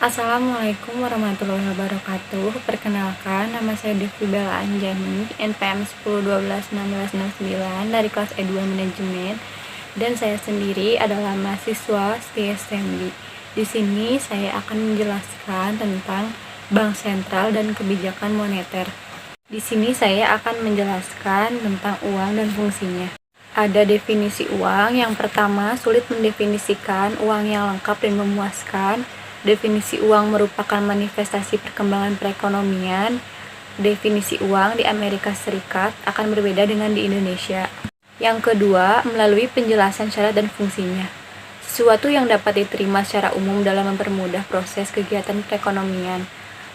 Assalamualaikum warahmatullahi wabarakatuh. Perkenalkan, nama saya Devi Bella Anjani, NPM 10121669 dari kelas E2 Manajemen, dan saya sendiri adalah mahasiswa setia STMB. Di sini saya akan menjelaskan tentang Bank Sentral dan kebijakan moneter. Di sini saya akan menjelaskan tentang uang dan fungsinya. Ada definisi uang. Yang pertama, sulit mendefinisikan uang yang lengkap dan memuaskan. Definisi uang merupakan manifestasi perkembangan perekonomian. Definisi uang di Amerika Serikat akan berbeda dengan di Indonesia. Yang kedua, melalui penjelasan syarat dan fungsinya. Sesuatu yang dapat diterima secara umum dalam mempermudah proses kegiatan perekonomian,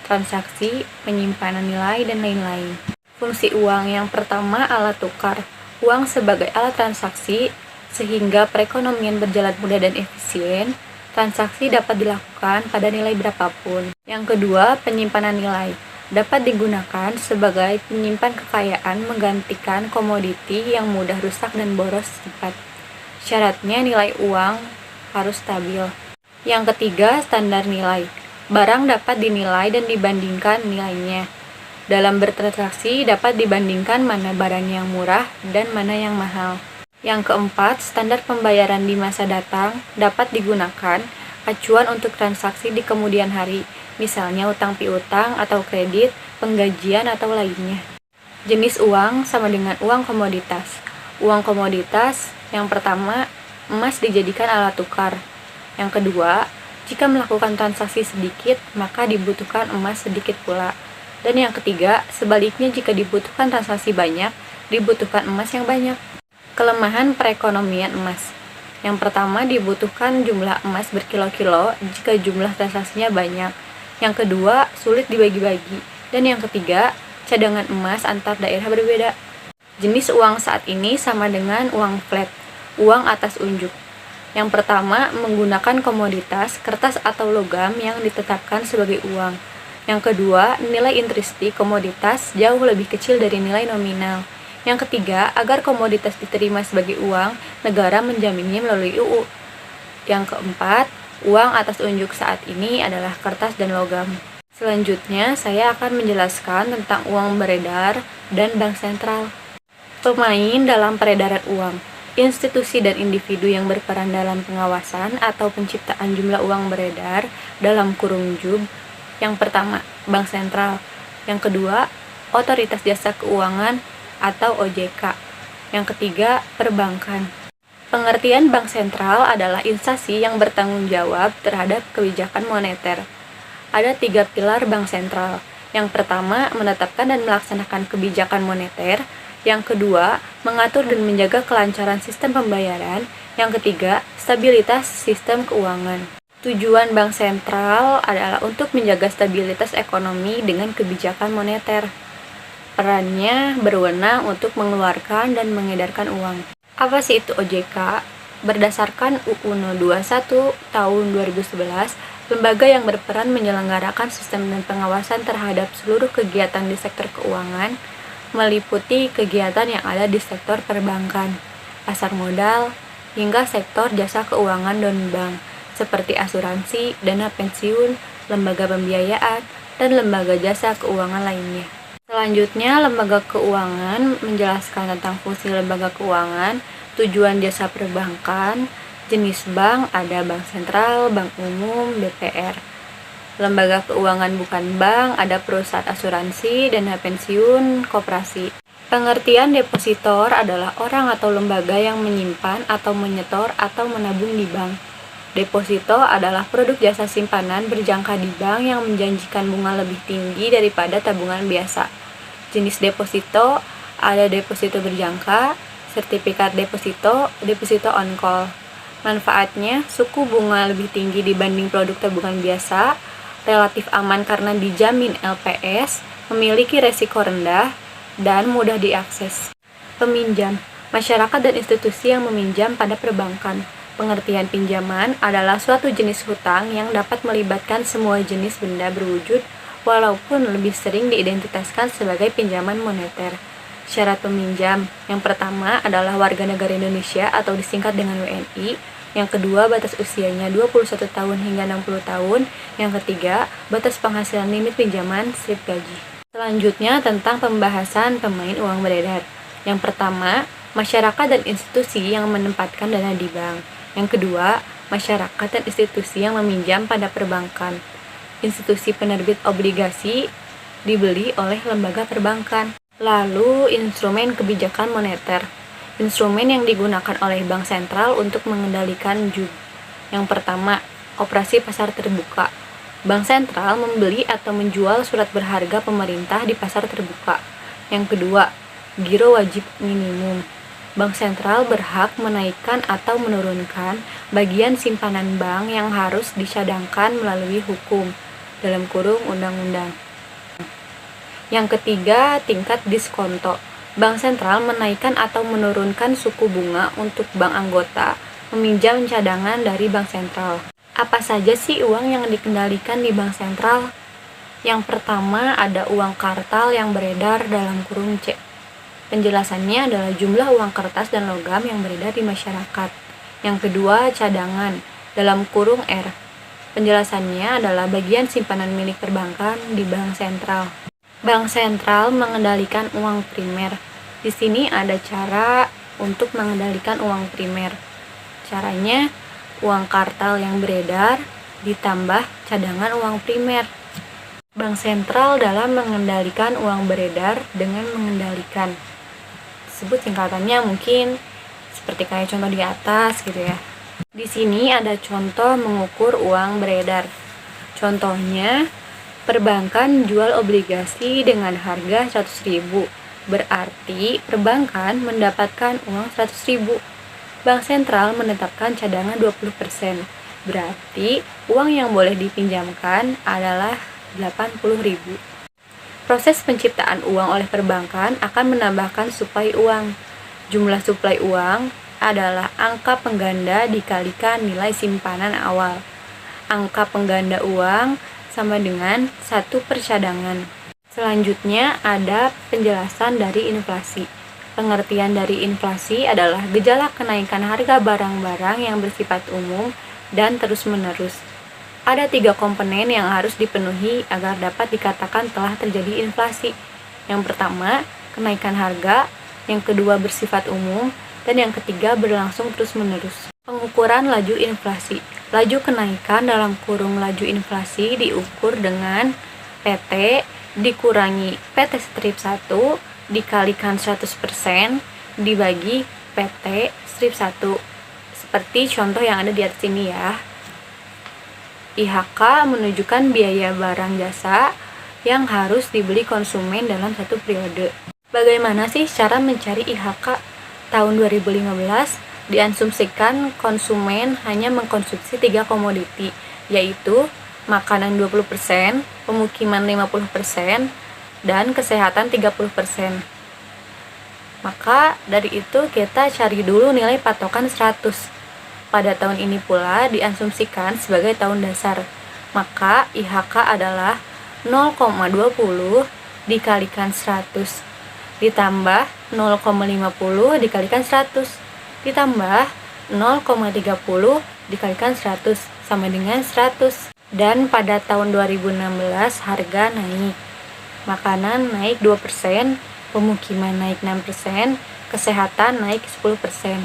transaksi, penyimpanan nilai, dan lain-lain. Fungsi uang yang pertama, alat tukar. Uang sebagai alat transaksi, sehingga perekonomian berjalan mudah dan efisien. Transaksi dapat dilakukan pada nilai berapapun. Yang kedua, penyimpanan nilai. Dapat digunakan sebagai penyimpan kekayaan menggantikan komoditi yang mudah rusak dan boros cepat. Syaratnya nilai uang harus stabil. Yang ketiga, standar nilai. Barang dapat dinilai dan dibandingkan nilainya. Dalam bertransaksi dapat dibandingkan mana barang yang murah dan mana yang mahal. Yang keempat, standar pembayaran di masa datang dapat digunakan acuan untuk transaksi di kemudian hari, misalnya utang piutang atau kredit, penggajian atau lainnya. Jenis uang sama dengan uang komoditas. Uang komoditas yang pertama, emas dijadikan alat tukar. Yang kedua, jika melakukan transaksi sedikit, maka dibutuhkan emas sedikit pula. Dan yang ketiga, sebaliknya jika dibutuhkan transaksi banyak, dibutuhkan emas yang banyak. Kelemahan perekonomian emas. Yang pertama, dibutuhkan jumlah emas berkilo-kilo jika jumlah transaksinya banyak. Yang kedua, sulit dibagi-bagi. Dan yang ketiga, cadangan emas antar daerah berbeda. Jenis uang saat ini sama dengan uang flat, uang atas unjuk. Yang pertama, menggunakan komoditas, kertas atau logam yang ditetapkan sebagai uang. Yang kedua, nilai intrinsik komoditas jauh lebih kecil dari nilai nominal. Yang ketiga, agar komoditas diterima sebagai uang, negara menjaminnya melalui UU. Yang keempat, uang atas unjuk saat ini adalah kertas dan logam. Selanjutnya, saya akan menjelaskan tentang uang beredar dan bank sentral. Pemain dalam peredaran uang. Institusi dan individu yang berperan dalam pengawasan atau penciptaan jumlah uang beredar dalam kurung JUB. Yang pertama, Bank Sentral. Yang kedua, Otoritas Jasa Keuangan atau OJK. Yang ketiga, perbankan. Pengertian bank sentral adalah instansi yang bertanggung jawab terhadap kebijakan moneter. Ada 3 pilar bank sentral. Yang pertama, menetapkan dan melaksanakan kebijakan moneter. Yang kedua, mengatur dan menjaga kelancaran sistem pembayaran. Yang ketiga, stabilitas sistem keuangan. Tujuan bank sentral adalah untuk menjaga stabilitas ekonomi dengan kebijakan moneter. Perannya berwenang untuk mengeluarkan dan mengedarkan uang. Apa sih itu OJK? Berdasarkan UU No. 21 tahun 2011, lembaga yang berperan menyelenggarakan sistem dan pengawasan terhadap seluruh kegiatan di sektor keuangan, meliputi kegiatan yang ada di sektor perbankan, pasar modal, hingga sektor jasa keuangan non-bank, seperti asuransi, dana pensiun, lembaga pembiayaan, dan lembaga jasa keuangan lainnya. Selanjutnya, lembaga keuangan menjelaskan tentang fungsi lembaga keuangan, tujuan jasa perbankan, jenis bank, ada bank sentral, bank umum, BPR. Lembaga keuangan bukan bank, ada perusahaan asuransi, dana pensiun, koperasi. Pengertian depositor adalah orang atau lembaga yang menyimpan atau menyetor atau menabung di bank. Deposito adalah produk jasa simpanan berjangka di bank yang menjanjikan bunga lebih tinggi daripada tabungan biasa. Jenis deposito ada deposito berjangka, sertifikat deposito, deposito on call. Manfaatnya, suku bunga lebih tinggi dibanding produk tabungan biasa, relatif aman karena dijamin LPS, memiliki resiko rendah, dan mudah diakses. Peminjam, masyarakat dan institusi yang meminjam pada perbankan. Pengertian pinjaman adalah suatu jenis hutang yang dapat melibatkan semua jenis benda berwujud walaupun lebih sering diidentitaskan sebagai pinjaman moneter. Syarat peminjam yang pertama adalah warga negara Indonesia atau disingkat dengan WNI. Yang kedua, batas usianya 21 tahun hingga 60 tahun. Yang ketiga, batas penghasilan limit pinjaman slip gaji. Selanjutnya tentang pembahasan pemain uang beredar. Yang pertama, masyarakat dan institusi yang menempatkan dana di bank. Yang kedua, masyarakat dan institusi yang meminjam pada perbankan. Institusi penerbit obligasi dibeli oleh lembaga perbankan. Lalu, instrumen kebijakan moneter. Instrumen yang digunakan oleh bank sentral untuk mengendalikan JUB. Yang pertama, operasi pasar terbuka. Bank sentral membeli atau menjual surat berharga pemerintah di pasar terbuka. Yang kedua, giro wajib minimum. Bank sentral berhak menaikkan atau menurunkan bagian simpanan bank yang harus dicadangkan melalui hukum (undang-undang). Yang ketiga, tingkat diskonto. Bank sentral menaikkan atau menurunkan suku bunga untuk bank anggota meminjam cadangan dari bank sentral. Apa saja sih uang yang dikendalikan di bank sentral? Yang pertama ada uang kartal yang beredar dalam kurung C. Penjelasannya adalah jumlah uang kertas dan logam yang beredar di masyarakat. Yang kedua, cadangan dalam kurung R. Penjelasannya adalah bagian simpanan milik perbankan di bank sentral. Bank sentral mengendalikan uang primer. Di sini ada cara untuk mengendalikan uang primer. Caranya, uang kartal yang beredar ditambah cadangan uang primer. Bank sentral dalam mengendalikan uang beredar dengan mengendalikan. Sebut singkatannya mungkin seperti kayak contoh di atas gitu ya. Di sini ada contoh mengukur uang beredar. Contohnya, perbankan jual obligasi dengan harga 100.000. Berarti perbankan mendapatkan uang 100.000. Bank sentral menetapkan cadangan 20%. Berarti uang yang boleh dipinjamkan adalah 80.000. Proses penciptaan uang oleh perbankan akan menambahkan suplai uang. Jumlah suplai uang adalah angka pengganda dikalikan nilai simpanan awal. Angka pengganda uang sama dengan 1 per cadangan. Selanjutnya ada penjelasan dari inflasi. Pengertian dari inflasi adalah gejala kenaikan harga barang-barang yang bersifat umum dan terus-menerus. Ada 3 komponen yang harus dipenuhi agar dapat dikatakan telah terjadi inflasi. Yang pertama, kenaikan harga. Yang kedua, bersifat umum. Dan yang ketiga, berlangsung terus-menerus. Pengukuran laju inflasi. Laju kenaikan dalam kurung laju inflasi diukur dengan PT dikurangi PT strip 1 dikalikan 100% dibagi PT strip 1. Seperti contoh yang ada di atas ini ya. IHK menunjukkan biaya barang jasa yang harus dibeli konsumen dalam satu periode. Bagaimana sih cara mencari IHK? Tahun 2015 diasumsikan konsumen hanya mengkonsumsi 3 komoditi, yaitu makanan 20%, pemukiman 50%, dan kesehatan 30%. Maka dari itu kita cari dulu nilai patokan 100. Pada tahun ini pula diasumsikan sebagai tahun dasar. Maka IHK adalah 0,20 dikalikan 100 ditambah 0,50 dikalikan 100 ditambah 0,30 dikalikan 100 sama dengan 100. Dan pada tahun 2016 harga naik. Makanan naik 2%, pemukiman naik 6%, kesehatan naik 10%.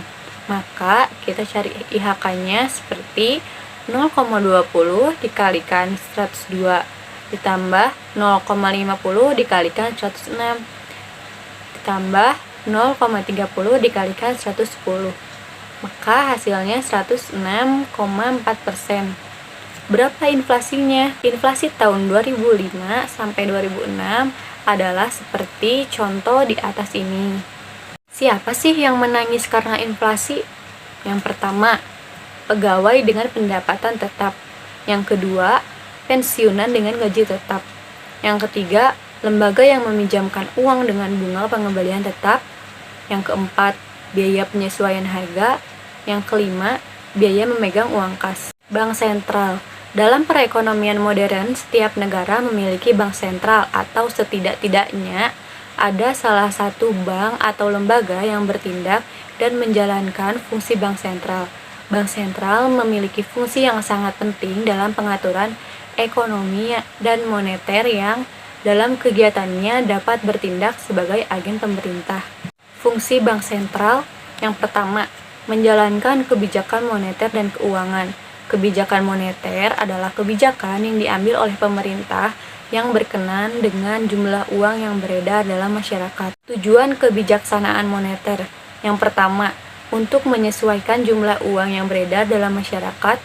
Maka kita cari IHK-nya seperti 0,20 dikalikan 102 ditambah 0,50 dikalikan 106 ditambah 0,30 dikalikan 110. Maka hasilnya 106,4%. Berapa inflasinya? Inflasi tahun 2005 sampai 2006 adalah seperti contoh di atas ini. Siapa sih yang menangis karena inflasi? Yang pertama, pegawai dengan pendapatan tetap. Yang kedua, pensiunan dengan gaji tetap. Yang ketiga, lembaga yang meminjamkan uang dengan bunga pengembalian tetap. Yang keempat, biaya penyesuaian harga. Yang kelima, biaya memegang uang kas. Bank sentral. Dalam perekonomian modern, setiap negara memiliki bank sentral atau setidak-tidaknya ada salah satu bank atau lembaga yang bertindak dan menjalankan fungsi bank sentral. Bank sentral memiliki fungsi yang sangat penting dalam pengaturan ekonomi dan moneter yang dalam kegiatannya dapat bertindak sebagai agen pemerintah. Fungsi bank sentral yang pertama, menjalankan kebijakan moneter dan keuangan. Kebijakan moneter adalah kebijakan yang diambil oleh pemerintah yang berkenan dengan jumlah uang yang beredar dalam masyarakat. Tujuan kebijaksanaan moneter yang pertama, untuk menyesuaikan jumlah uang yang beredar dalam masyarakat.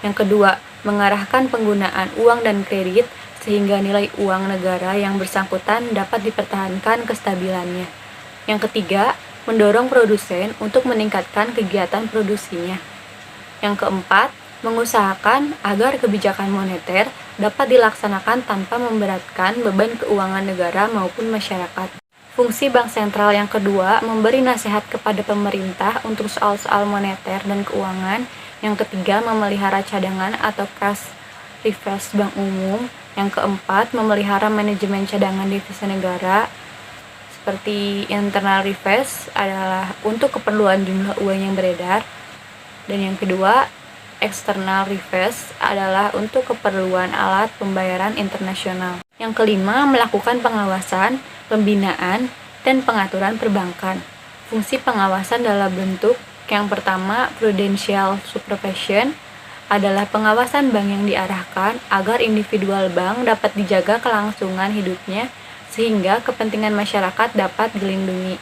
Yang kedua, mengarahkan penggunaan uang dan kredit sehingga nilai uang negara yang bersangkutan dapat dipertahankan kestabilannya. Yang ketiga, mendorong produsen untuk meningkatkan kegiatan produksinya. Yang keempat, mengusahakan agar kebijakan moneter dapat dilaksanakan tanpa memberatkan beban keuangan negara maupun masyarakat. Fungsi bank sentral yang kedua, memberi nasihat kepada pemerintah untuk soal-soal moneter dan keuangan. Yang ketiga, memelihara cadangan atau cash reserve bank umum. Yang keempat, memelihara manajemen cadangan devisa negara. Seperti internal reserve adalah untuk keperluan jumlah uang yang beredar. Dan yang kedua, external reserve adalah untuk keperluan alat pembayaran internasional. Yang kelima, melakukan pengawasan, pembinaan, dan pengaturan perbankan. Fungsi pengawasan dalam bentuk yang pertama, prudential supervision, adalah pengawasan bank yang diarahkan agar individual bank dapat dijaga kelangsungan hidupnya sehingga kepentingan masyarakat dapat dilindungi.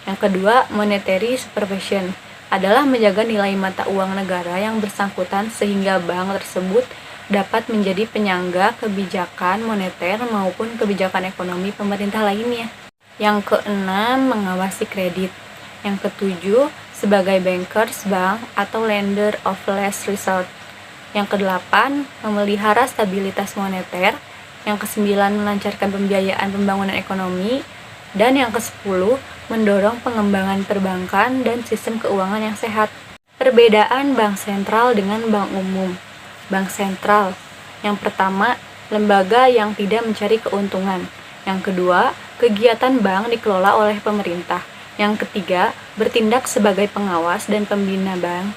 Yang kedua, monetary supervision, adalah menjaga nilai mata uang negara yang bersangkutan sehingga bank tersebut dapat menjadi penyangga kebijakan moneter maupun kebijakan ekonomi pemerintah lainnya. Yang keenam, mengawasi kredit. Yang ketujuh, sebagai bankers bank atau lender of last resort. Yang kedelapan, memelihara stabilitas moneter. Yang kesembilan, melancarkan pembiayaan pembangunan ekonomi. Dan yang kesepuluh, mendorong pengembangan perbankan dan sistem keuangan yang sehat. Perbedaan bank sentral dengan bank umum. Bank sentral, yang pertama, lembaga yang tidak mencari keuntungan. Yang kedua, kegiatan bank dikelola oleh pemerintah. Yang ketiga, bertindak sebagai pengawas dan pembina bank.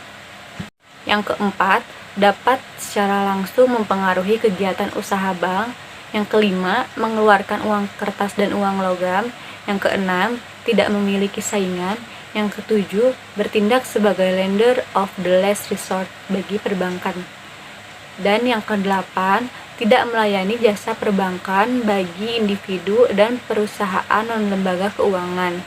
Yang keempat, dapat secara langsung mempengaruhi kegiatan usaha bank. Yang kelima, mengeluarkan uang kertas dan uang logam. Yang keenam, tidak memiliki saingan. Yang ketujuh, bertindak sebagai lender of the last resort bagi perbankan. Dan yang kedelapan, tidak melayani jasa perbankan bagi individu dan perusahaan non-lembaga keuangan.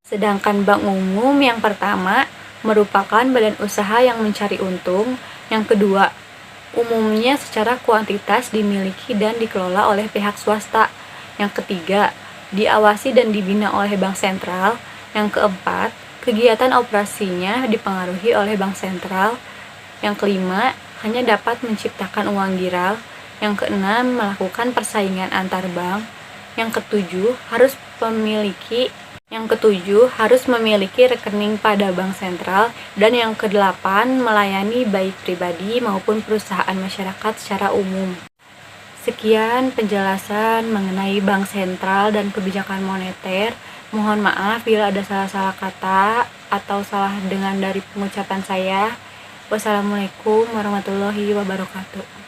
Sedangkan bank umum yang pertama merupakan badan usaha yang mencari untung. Yang kedua, umumnya secara kuantitas dimiliki dan dikelola oleh pihak swasta. Yang ketiga, diawasi dan dibina oleh bank sentral. Yang keempat, kegiatan operasinya dipengaruhi oleh bank sentral. Yang kelima, hanya dapat menciptakan uang giral. Yang keenam, melakukan persaingan antar bank. Yang ketujuh, harus memiliki rekening pada bank sentral. Dan yang kedelapan, melayani baik pribadi maupun perusahaan masyarakat secara umum. Sekian penjelasan mengenai bank sentral dan kebijakan moneter. Mohon maaf bila ada salah-salah kata atau salah dengar dari pengucapan saya. Wassalamualaikum warahmatullahi wabarakatuh.